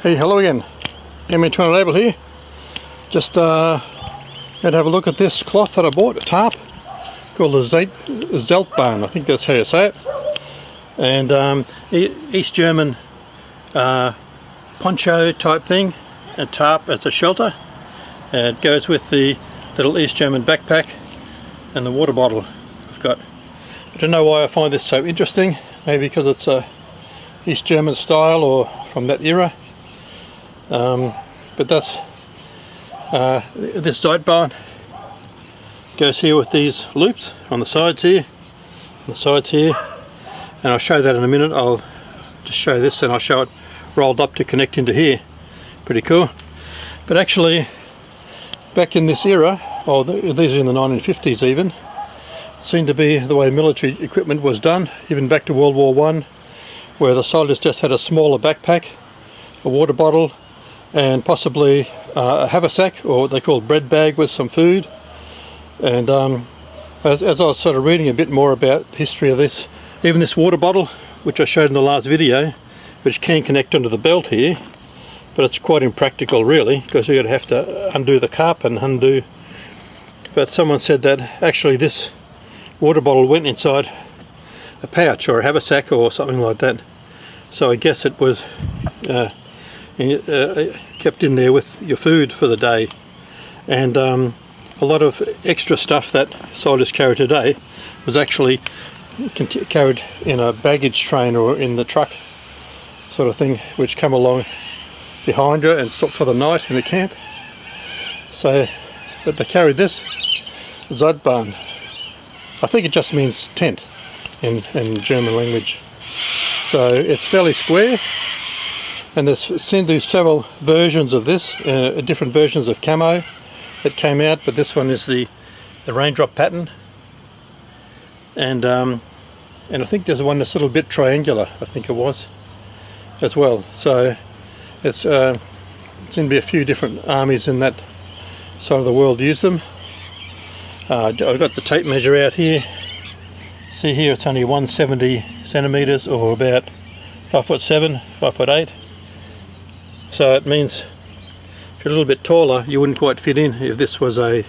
Hey, hello again. ME200 Abel here. Just going to have a look at this cloth that I bought, a tarp called the Zeitbahn. I think that's how you say it. And East German poncho type thing, a tarp as a shelter. It goes with the little East German backpack and the water bottle I've got. I don't know why I find this so interesting. Maybe because it's a East German style or from that era. But that's this Zeitbahn goes here with these loops on the sides here, and I'll show that in a minute. I'll just show this and I'll show it rolled up to connect into here. Pretty cool. But actually, back in this era, these are in the 1950s even, seemed to be the way military equipment was done, even back to World War I, where the soldiers just had a smaller backpack, a water bottle, and possibly a haversack, or what they call bread bag, with some food. And as I was sort of reading a bit more about the history of this, even this water bottle, which I showed in the last video, which can connect onto the belt here, but it's quite impractical really, because you're going to have to undo the cup and undo. But someone said that actually this water bottle went inside a pouch or a haversack or something like that. So I guess it was kept in there with your food for the day. And a lot of extra stuff that soldiers carry today was actually carried in a baggage train or in the truck sort of thing, which come along behind you and stop for the night in the camp. So, but they carried this Zeitbahn. I think it just means tent in German language. So it's fairly square, and there's several versions of this, different versions of camo that came out, but this one is the raindrop pattern, and I think there's one that's a little bit triangular, I think it was, as well. So it's seems to be a few different armies in that side of the world use them. I've got the tape measure out here. See here, it's only 170 centimeters, or about 5'7", 5'8". So it means if you're a little bit taller, you wouldn't quite fit in if this was a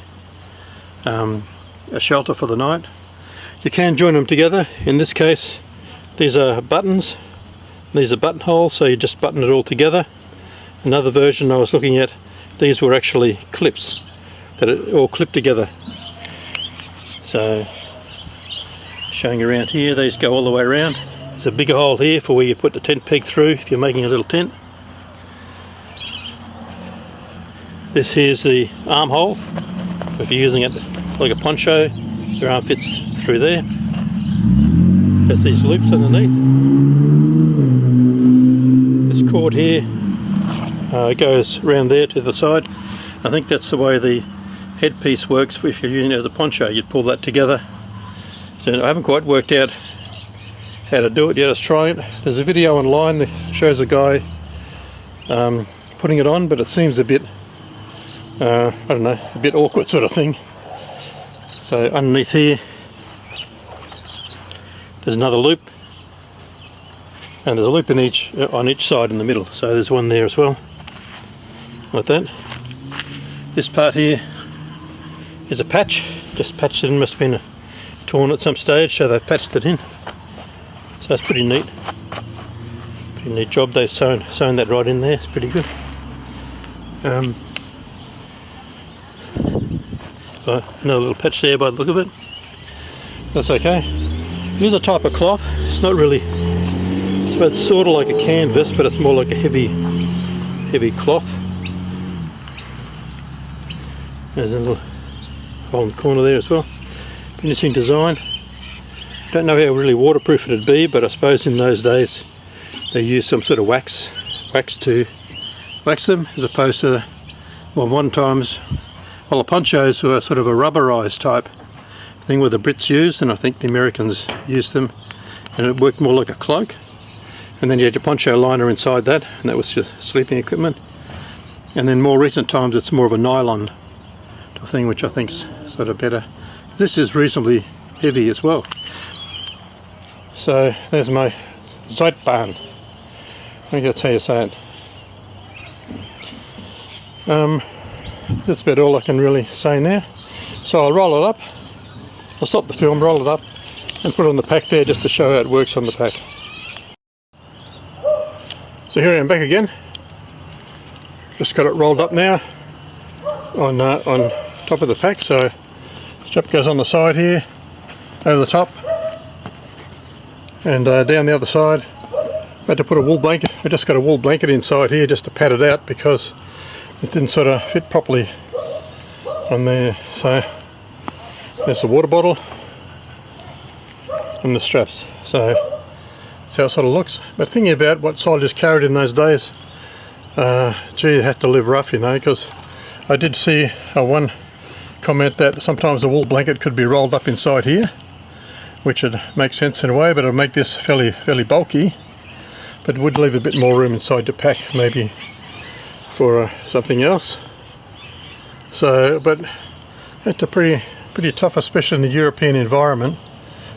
shelter for the night. You can join them together. In this case, these are buttons, these are buttonholes, so you just button it all together. Another version I was looking at, these were actually clips that it all clipped together. So showing around here, these go all the way around. There's a bigger hole here for where you put the tent peg through if you're making a little tent. This here's the armhole. If you're using it like a poncho, your arm fits through there. There's these loops underneath. This cord here goes around there to the side. I think that's the way the headpiece works. If you're using it as a poncho, you'd pull that together. So I haven't quite worked out how to do it yet. I was trying it. There's a video online that shows a guy putting it on, but it seems a bit I don't know, a bit awkward sort of thing. So underneath here there's another loop, and there's a loop on each side in the middle, so there's one there as well, like that. This part here is a patch, just patched it in, must have been torn at some stage, so they've patched it in. So it's pretty neat job. They've sewn that right in there. It's pretty good. Another little patch there by the look of it. That's okay. It is a type of cloth. It's not really, it's sort of like a canvas, but it's more like a heavy cloth. There's a little hole in the corner there as well. Interesting design. Don't know how really waterproof it'd be, but I suppose in those days they used some sort of wax to wax them, as opposed to, well, modern times. Well, the ponchos were sort of a rubberized type thing where the Brits used, and I think the Americans used them, and it worked more like a cloak. And then you had your poncho liner inside that, and that was just sleeping equipment. And then more recent times it's more of a nylon thing, which I think's sort of better. This is reasonably heavy as well. So there's my Zeitbahn. I think that's how you say it. That's about all I can really say now. So I'll roll it up, I'll stop the film, roll it up and put it on the pack there just to show how it works on the pack. So here I am back again. Just got it rolled up now on top of the pack. So the strap goes on the side here, over the top, and down the other side. I had to put a wool blanket. I just got a wool blanket inside here just to pad it out because it didn't sort of fit properly on there. So there's the water bottle and the straps. So that's how it sort of looks. But thinking about what soldiers carried in those days, gee, they had to live rough, you know, because I did see one comment that sometimes a wool blanket could be rolled up inside here, which would make sense in a way, but it would make this fairly bulky, but would leave a bit more room inside to pack, maybe for something else. So, but it's a pretty tough, especially in the European environment.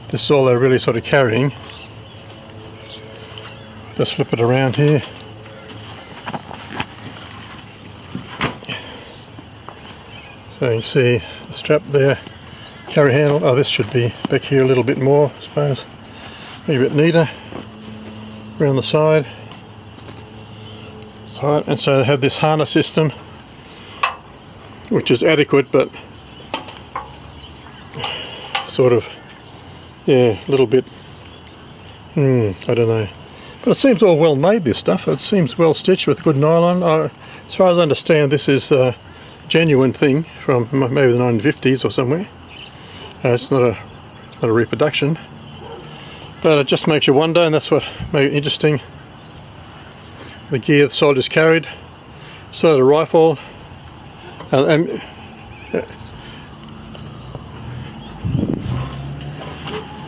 This is all they're really sort of carrying. Just flip it around here. So you can see the strap there, carry handle. Oh, this should be back here a little bit more, I suppose. Maybe a bit neater around the side. And so they have this harness system, which is adequate, but sort of, yeah, a little bit, I don't know. But it seems all well made, this stuff. It seems well stitched with good nylon. As far as I understand, this is a genuine thing from maybe the 1950s or somewhere. It's not a reproduction. But it just makes you wonder, and that's what made it interesting. The gear the soldiers carried. So the rifle.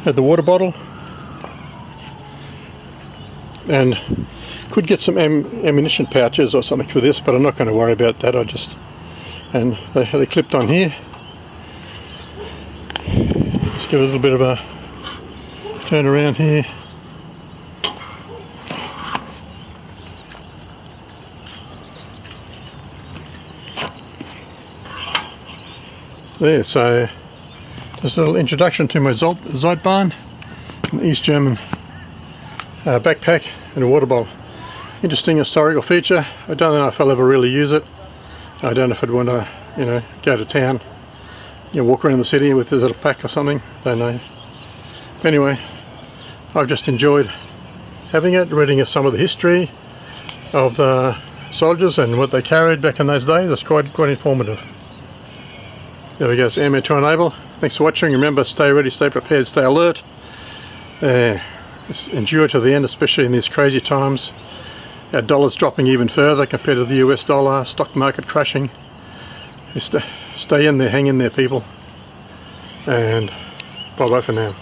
Had the water bottle. And could get some ammunition pouches or something for this, but I'm not going to worry about that. And they clipped on here. Just give it a little bit of a turn around here. There, so just a little introduction to my Zeitbahn, an East German backpack and a water bottle. Interesting historical feature. I don't know if I'll ever really use it. I don't know if I'd want to, you know, go to town, you know, walk around the city with this little pack or something. Don't know. But anyway, I've just enjoyed having it, reading some of the history of the soldiers and what they carried back in those days. It's quite informative. There we go, it's Airman to Enable. Thanks for watching. Remember, stay ready, stay prepared, stay alert. Endure to the end, especially in these crazy times. Our dollar's dropping even further compared to the US dollar, stock market crashing. Stay in there, hang in there, people. And bye-bye for now.